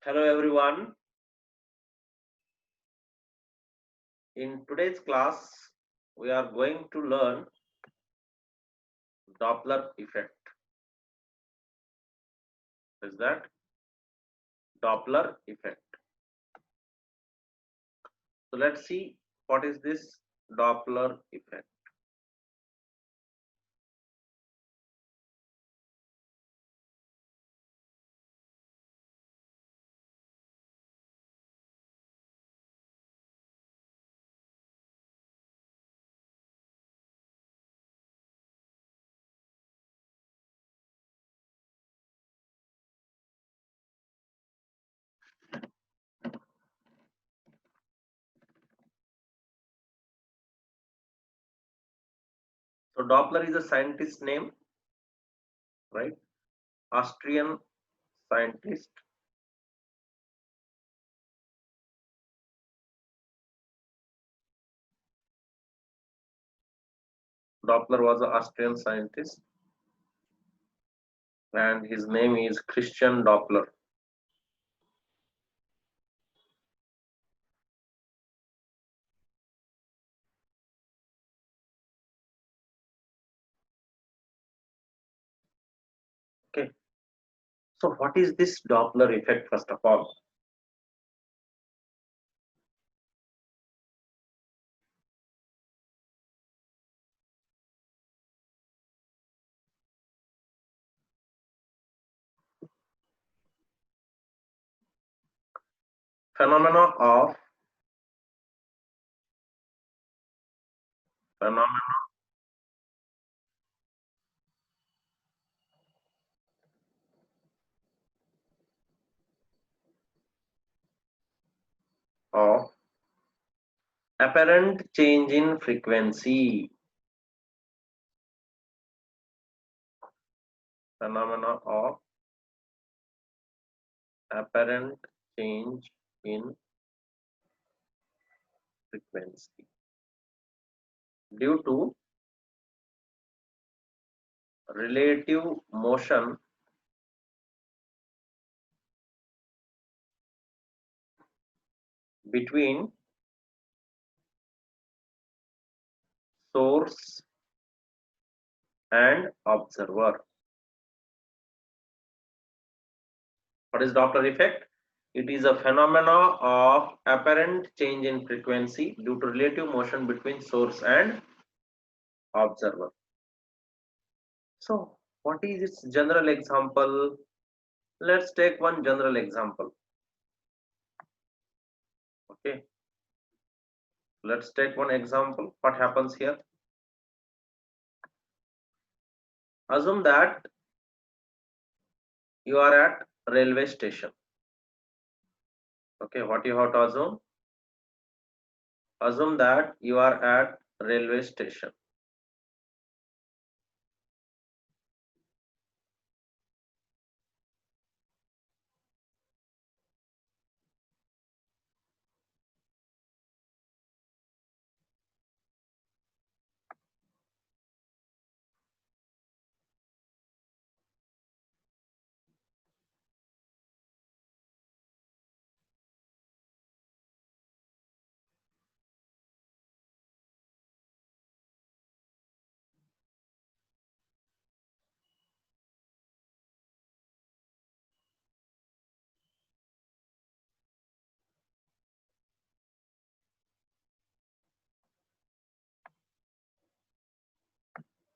Hello everyone. In today's class, we are going to learn Doppler effect. Is that Doppler effect? So let's see what is this Doppler effect. So Doppler is a scientist name, right? Austrian scientist. Doppler was an Austrian scientist, and his name is Christian Doppler. Okay. So what is this Doppler effect first of all? Phenomena of phenomena of apparent change in frequency. Phenomena of apparent change in frequency due to relative motion between source and observer. What is Doppler effect? It is a phenomena of apparent change in frequency due to relative motion between source and observer. So, what is its general example? Let's take one general example. Okay, let's take one example. What happens here? Assume that you are at railway station. Okay, what you have to assume? Assume that you are at railway station.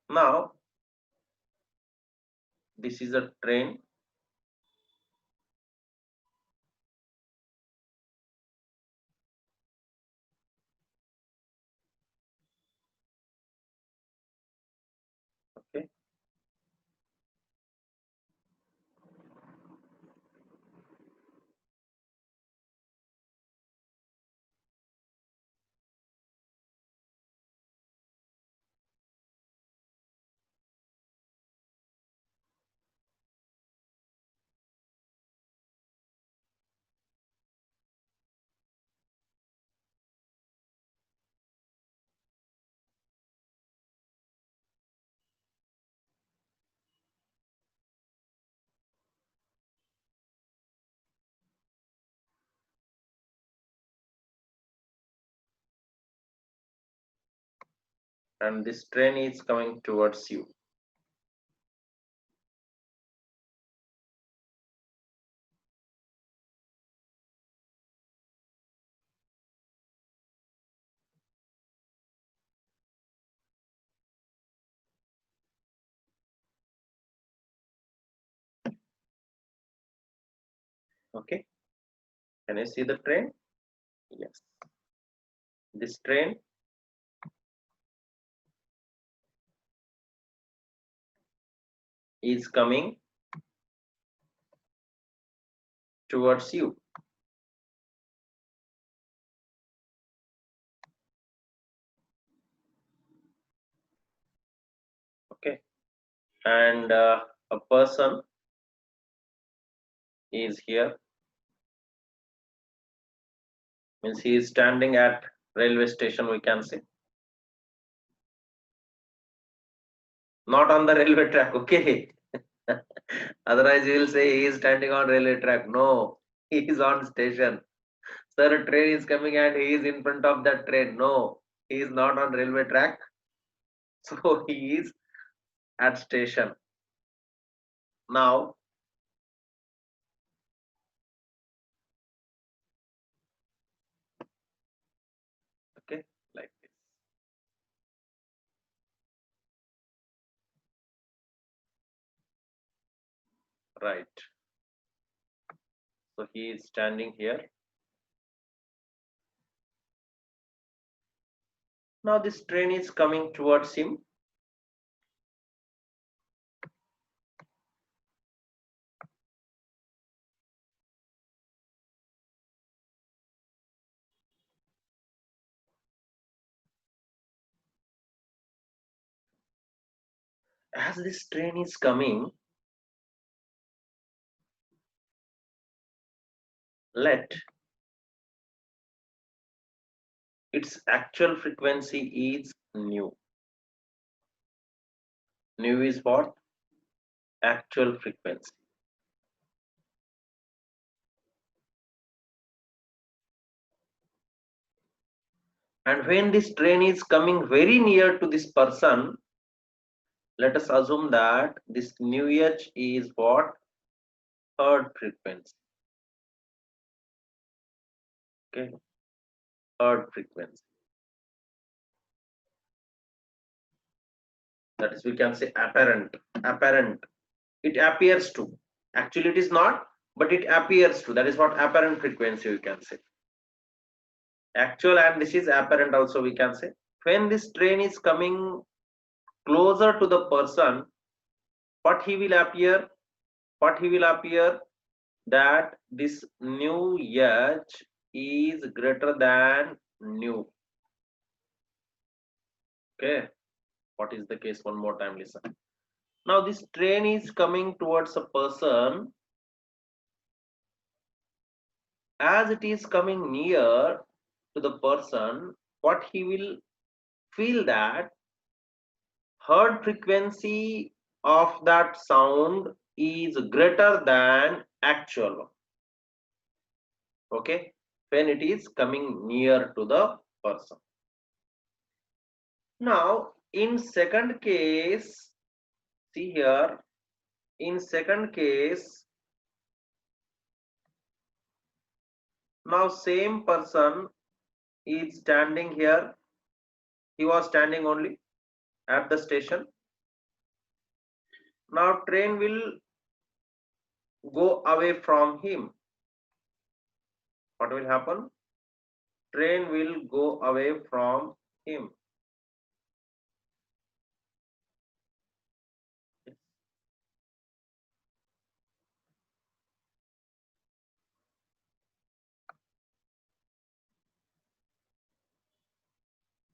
Now, this is a train. Okay, and this train is coming towards you. Okay, can you see the train? Yes, this train is coming towards you. Okay, and a person is here, means he is standing at railway station, we can say, not on the railway track. Okay, otherwise you will say he is standing on railway track. No, he is on station. Sir, a train is coming and he is in front of that train. No, he is not on railway track. So he is at station. Now, okay, like this. Right. So he is standing here. Now this train is coming towards him. As this train is coming, let its actual frequency is nu. Nu is what? Actual frequency. And when this train is coming very near to this person, let us assume that this nu h is what? Heard frequency. Okay, heard frequency. That is, we can say apparent. Apparent. It appears to. Actually, it is not, but it appears to. That is what apparent frequency we can say. Actual, and this is apparent also we can say. When this train is coming closer to the person, what he will appear? What he will appear? That this nu h is greater than nu. Okay, what is the case? One more time, listen. Now this train is coming towards a person. As it is coming near to the person, what he will feel that heard frequency of that sound is greater than actual one. Okay, when it is coming near to the person. Now in second case, see here, in second case, now same person is standing here. He was standing only at the station. Now train will go away from him. What will happen? Train will go away from him.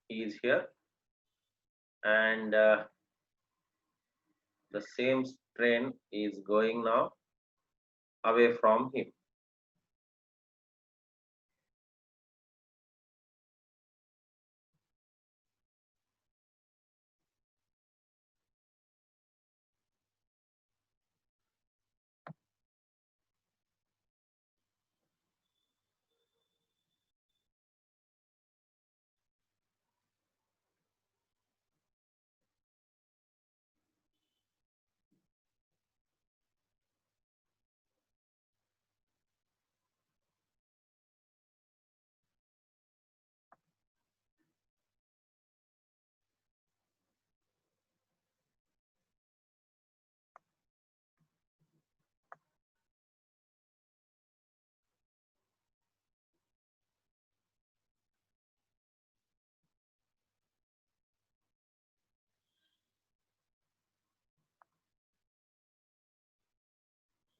He is here, and the same train is going now away from him.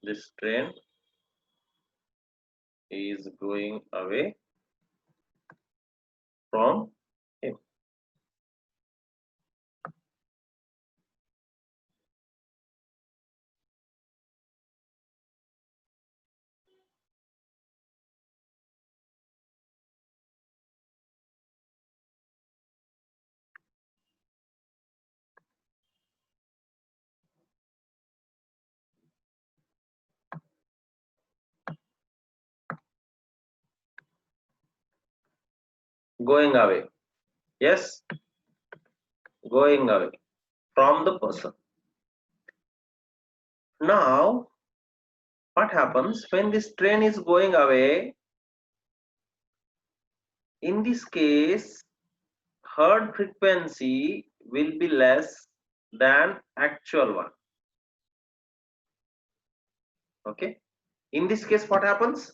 This train is going away from him. Going away. Yes, going away from the person. Now, what happens when this train is going away? In this case, heard frequency will be less than actual one. Okay. In this case, what happens?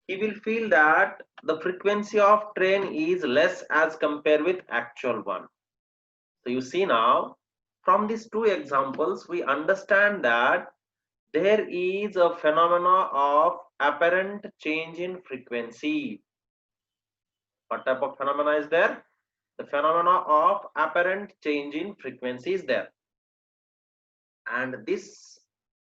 He will feel that the frequency of train is less as compared with actual one. So you see now, from these two examples, we understand that there is a phenomena of apparent change in frequency. What type of phenomena is there? The phenomena of apparent change in frequency is there. And this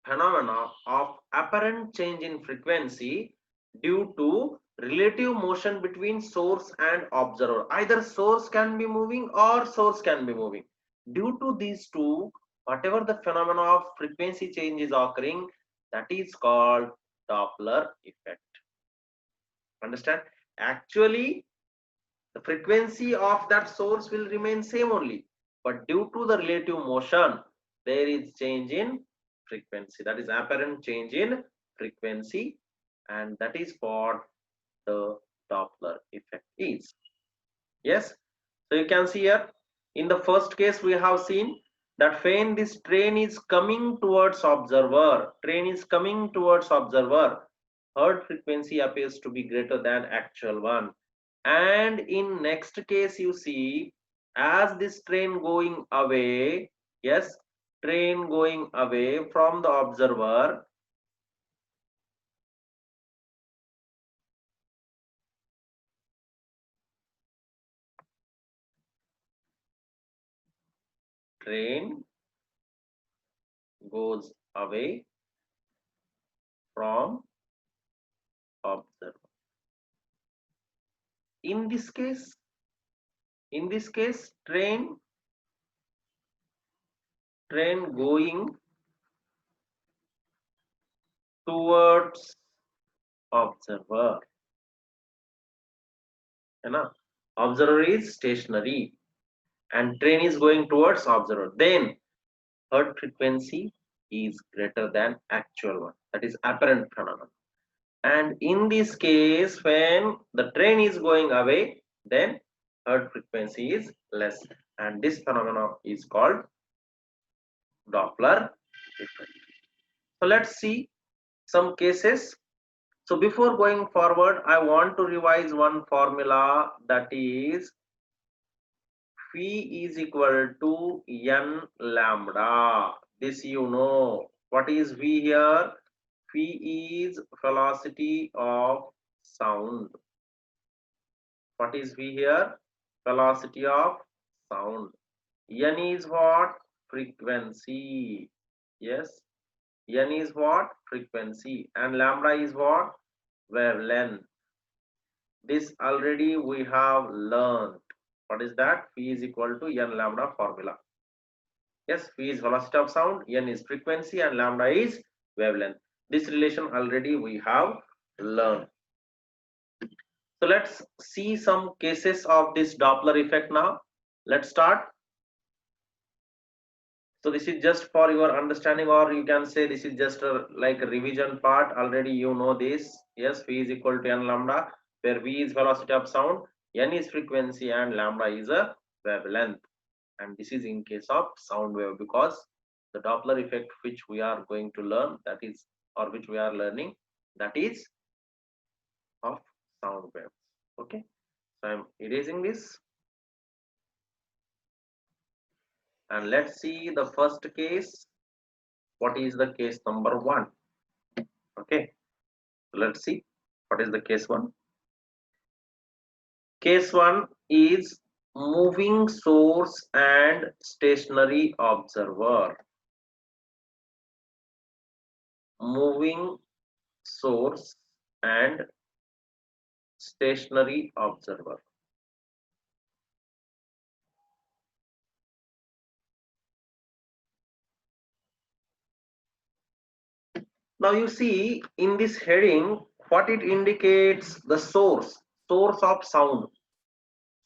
phenomena of apparent change in frequency due to relative motion between source and observer. Either source can be moving or source can be moving. Due to these two, whatever the phenomena of frequency change is occurring, that is called Doppler effect. Understand? Actually, the frequency of that source will remain same only, but due to the relative motion, there is change in frequency. That is apparent change in frequency, and that is what the Doppler effect is. Yes, so you can see here in the first case we have seen that when this train is coming towards observer, heard frequency appears to be greater than actual one. And in next case you see, as this train going away, yes, train going away from the observer, train goes away from observer. In this case, train going towards observer. Observer is stationary and train is going towards observer. Then heard frequency is greater than actual one. That is apparent phenomenon. And in this case, when the train is going away, then heard frequency is less. And this phenomenon is called Doppler effect. So let's see some cases. So before going forward, I want to revise one formula, that is phi is equal to n lambda. This you know. What is V here? Phi is velocity of sound. What is V here? Velocity of sound. N is what? Frequency. Yes. N is what? Frequency. And lambda is what? Wavelength. This already we have learned. What is that? Phi is equal to n lambda formula. Yes, phi is velocity of sound, n is frequency, and lambda is wavelength. This relation already we have learned. So let's see some cases of this Doppler effect now. Let's start. So this is just for your understanding, or you can say this is just like a revision part. Already you know this. Yes, phi is equal to n lambda, where v is velocity of sound, n is frequency, and lambda is a wavelength. And this is in case of sound wave, because the Doppler effect which we are going to learn, that is, or which we are learning, that is of sound waves. Okay, so I'm erasing this, and let's see the first case. What is the case number 1? Okay, let's see what is the case 1. Case 1 is moving source and stationary observer. Moving source and stationary observer. Now you see in this heading what it indicates: the source of sound.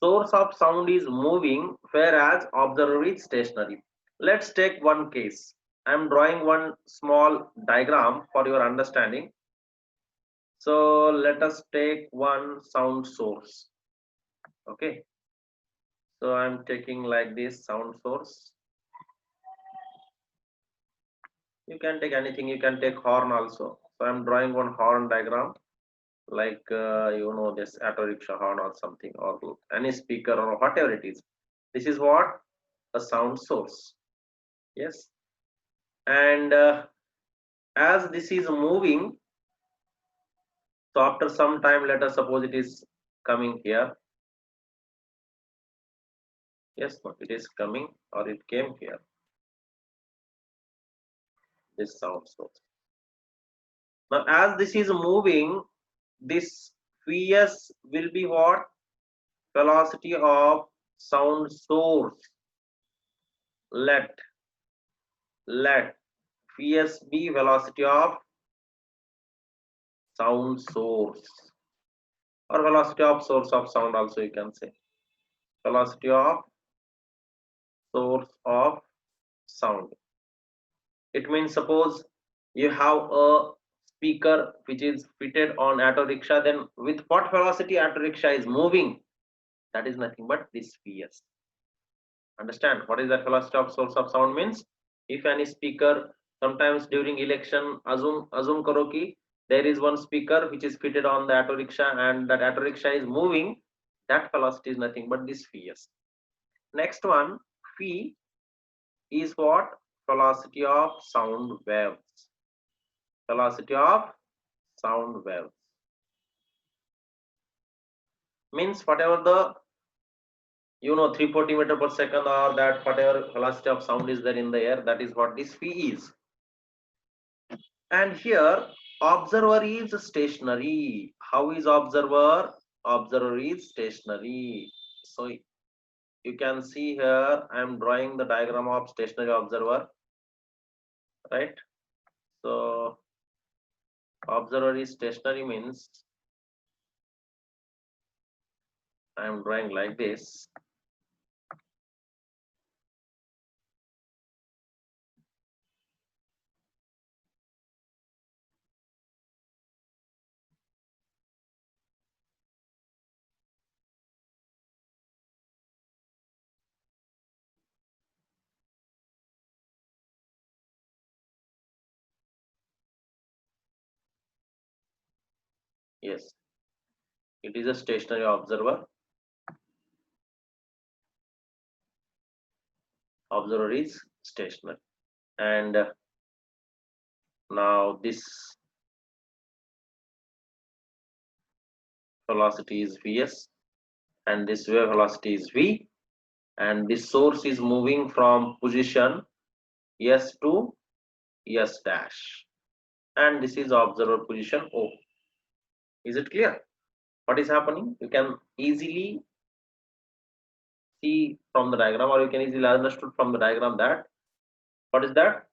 Source of sound is moving, whereas observer is stationary. Let's take one case. I am drawing one small diagram for your understanding. So let us take one sound source. Okay. So I am taking like this sound source. You can take anything. You can take horn also. So I am drawing one horn diagram, like this auto rickshaw horn or something, or any speaker or whatever it is. This is what a sound source. Yes. And as this is moving, so after some time, let us suppose it is coming here. Yes, it is coming, or it came here, this sound source. Now as this is moving, this Vs will be what? Velocity of sound source. Let Vs be velocity of sound source, or velocity of source of sound also you can say. Velocity of source of sound. It means suppose you have a speaker which is fitted on auto rickshaw, then with what velocity auto rickshaw is moving? That is nothing but this Vs. Understand what is that velocity of source of sound means? If any speaker, sometimes during election, assume karo ki there is one speaker which is fitted on the auto rickshaw and that auto rickshaw is moving, that velocity is nothing but this Vs. Next one, phi is what? Velocity of sound waves. Velocity of sound waves means whatever the 340 meter per second, or that whatever velocity of sound is there in the air, that is what this phi is. And here observer is stationary. How is observer? Observer is stationary. So you can see here I am drawing the diagram of stationary observer, right? So observer is stationary means I am drawing like this. Yes, it is a stationary observer. Observer is stationary, and now this velocity is Vs and this wave velocity is V, and this source is moving from position S to S dash, and this is observer position O. Is it clear what is happening? You can easily see from the diagram, or you can easily understood from the diagram that what is that?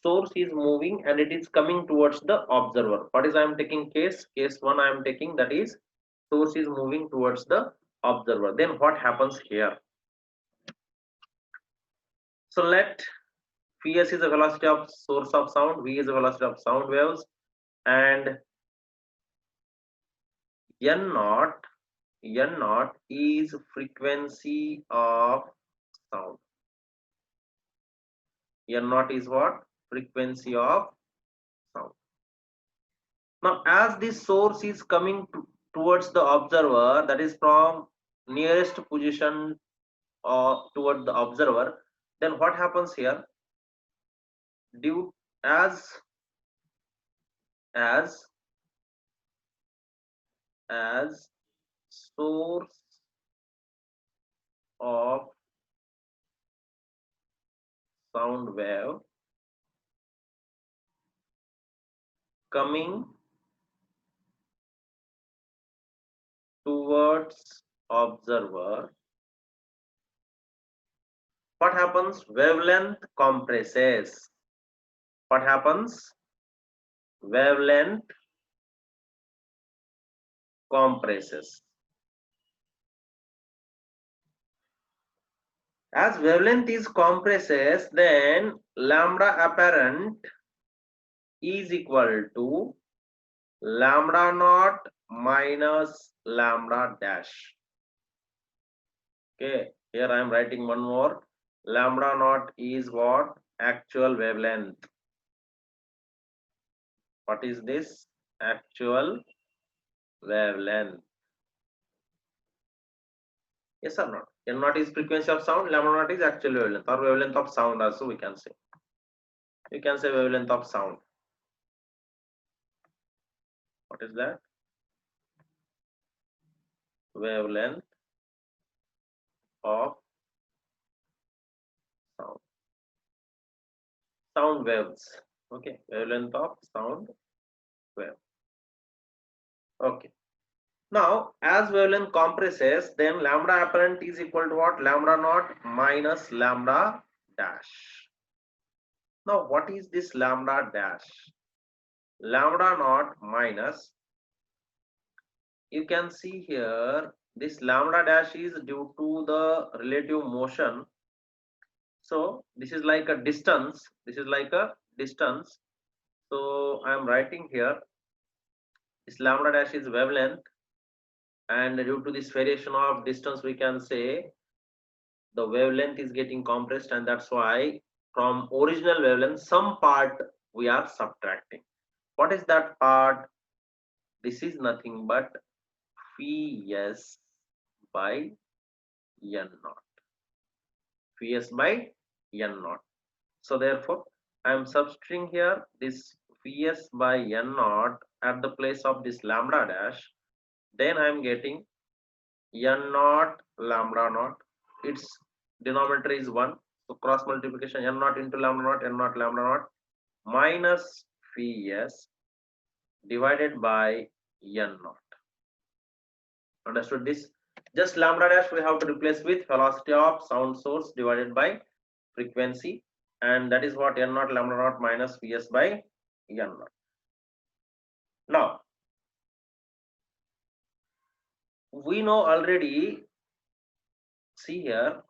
Source is moving and it is coming towards the observer. What is I am taking case 1 I am taking, that is source is moving towards the observer. Then what happens here? So let Vs is the velocity of source of sound, V is the velocity of sound waves, and N naught is frequency of sound. N naught is what? Frequency of sound. Now as this source is coming towards the observer, that is from nearest position toward the observer, then what happens here? Due as as source of sound wave coming towards observer. What happens? Wavelength compresses. What happens? Wavelength compresses. As wavelength is compresses, then lambda apparent is equal to lambda naught minus lambda dash. Okay, here I am writing one more. Lambda naught is what? Actual wavelength. What is this? Actual wavelength. Yes or not? N naught is frequency of sound, lambda naught is actual wavelength or wavelength of sound also we can say. You can say wavelength of sound. What is that? Wavelength of sound. Sound waves. Okay, wavelength of sound wave. Okay. Now, as wavelength compresses, then lambda apparent is equal to what? Lambda naught minus lambda dash. Now, what is this lambda dash? Lambda naught minus, you can see here, this lambda dash is due to the relative motion. So, this is like a distance. This is like a distance. So, I am writing here, this lambda dash is wavelength. And due to this variation of distance, we can say the wavelength is getting compressed, and that's why from original wavelength some part we are subtracting. What is that part? This is nothing but phi s by n naught. Phi s by n naught. So therefore I am substituting here this phi s by n naught at the place of this lambda dash. Then I am getting n naught lambda naught. Its denominator is 1. So cross multiplication n naught into lambda naught, n naught lambda naught minus phi s divided by n naught. Understood this? Just lambda dash we have to replace with velocity of sound source divided by frequency, and that is what n naught lambda naught minus phi s by n naught. Now we know already, see here,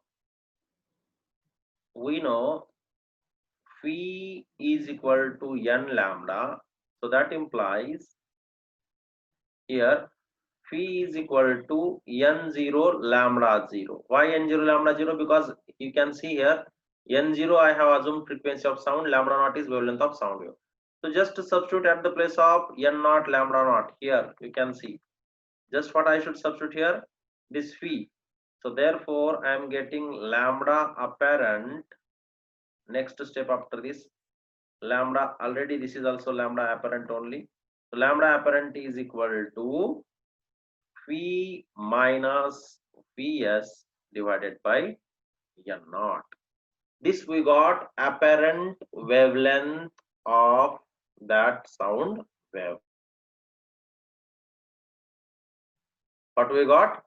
we know phi is equal to n lambda, so that implies here phi is equal to n0 lambda 0. Why n0 lambda 0? Because you can see here n0 I have assumed frequency of sound, lambda naught is wavelength of sound wave. So just to substitute at the place of n naught lambda naught, here you can see just what I should substitute here, this phi. So therefore I am getting lambda apparent. Next step after this, lambda, already this is also lambda apparent only. So lambda apparent is equal to phi minus phi s divided by n naught. This we got apparent wavelength of that sound wave. What we got?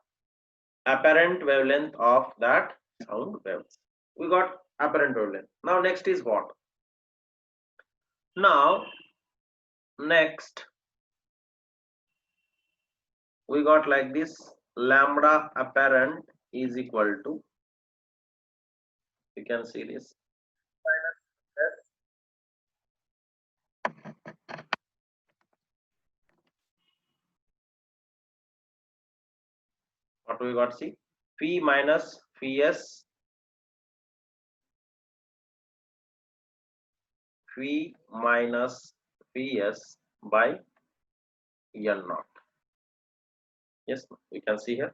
Apparent wavelength of that sound wave. We got apparent wavelength. Now next is what? Now next we got like this, lambda apparent is equal to, you can see this, what we got, see, phi minus phi s, phi minus phi s by n naught. Yes, we can see here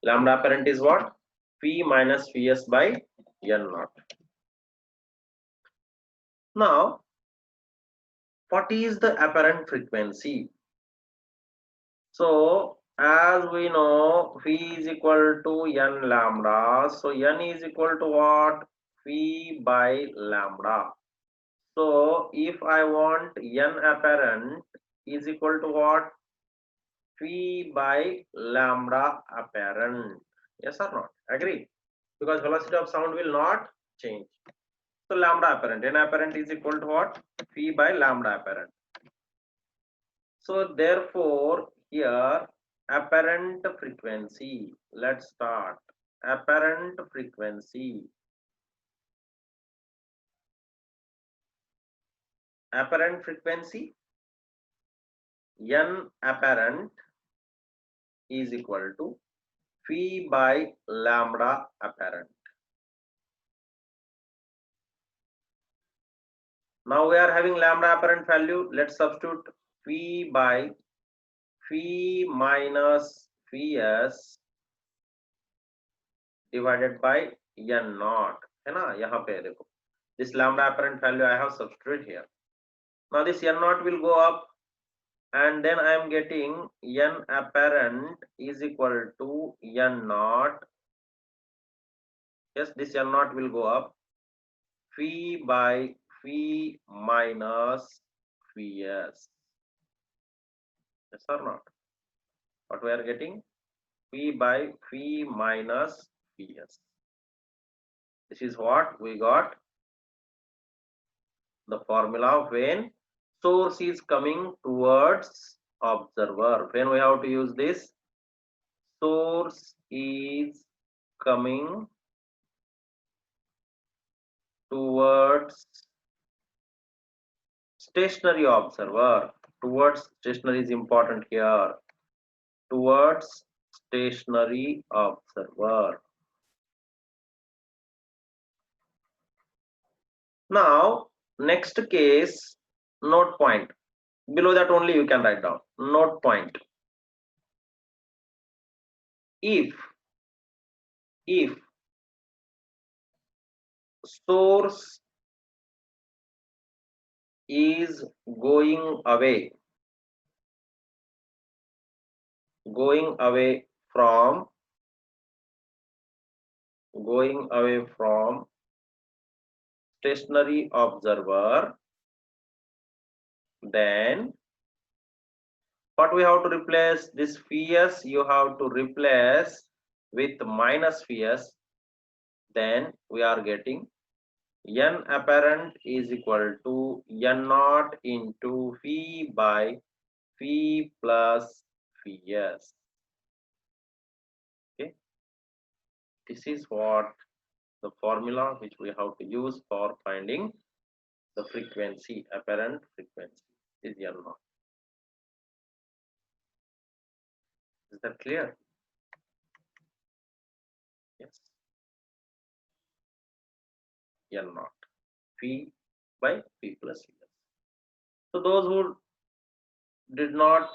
lambda apparent is what? Phi minus phi s by n naught. Now What is the apparent frequency? So as we know, phi is equal to n lambda. So n is equal to what? Phi by lambda. So if I want n apparent is equal to what? Phi by lambda apparent. Yes or not? Agree? Because velocity of sound will not change. So lambda apparent. N apparent is equal to what? Phi by lambda apparent. So therefore here apparent frequency. Let's start. Apparent frequency. Apparent frequency N apparent is equal to phi by lambda apparent. Now we are having lambda apparent value. Let's substitute phi by phi minus phi s divided by n naught. है ना? यहाँ पे देखो. This lambda apparent value I have substituted here. Now this n naught will go up, and then I am getting n apparent is equal to n naught. Yes, this n naught will go up. Phi by phi minus phi s. Yes or not? What we are getting? Phi by phi minus phi s. This is what we got. The formula when source is coming towards observer. When we have to use this, source is coming towards stationary observer. Towards stationary is important here. Towards stationary observer. Now next case, note point. Below that only you can write down. Note point. If source is going away from stationary observer, then what we have to replace? This phi s you have to replace with minus phi s. Then we are getting n apparent is equal to n naught into phi by phi plus phi s. Okay, this is what the formula which we have to use for finding the frequency, apparent frequency is n naught. Is that clear? Yes. N naught. Phi by P plus Cs. So those who did not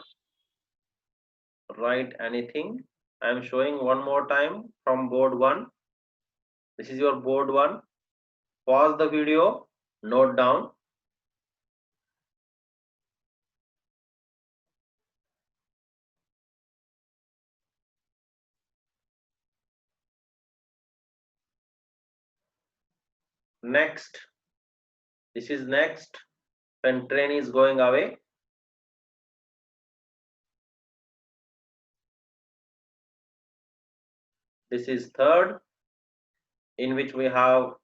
write anything, I am showing one more time from board 1. This is your board 1. Pause the video, note down. Next, this is next when train is going away. This is third, in which we have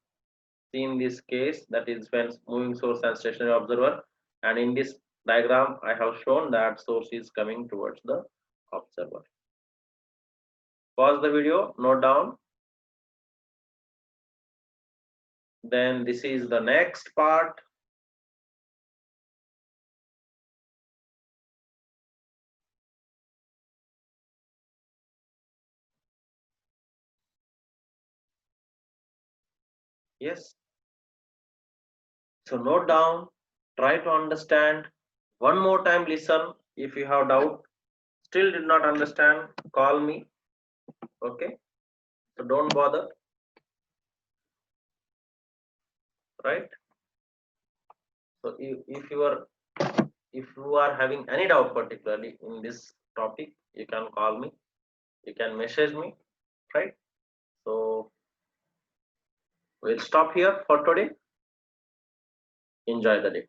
seen this case, that is when moving source and stationary observer, and in this diagram I have shown that source is coming towards the observer. Pause the video, note down. Then this is the next part. Yes. So note down, try to understand. One more time listen. If you have doubt, still did not understand, call me. Okay. So don't bother. Right. So if your If you are having any doubt particularly in this topic, you can call me, you can message me, right? So we'll stop here for today. Enjoy the day.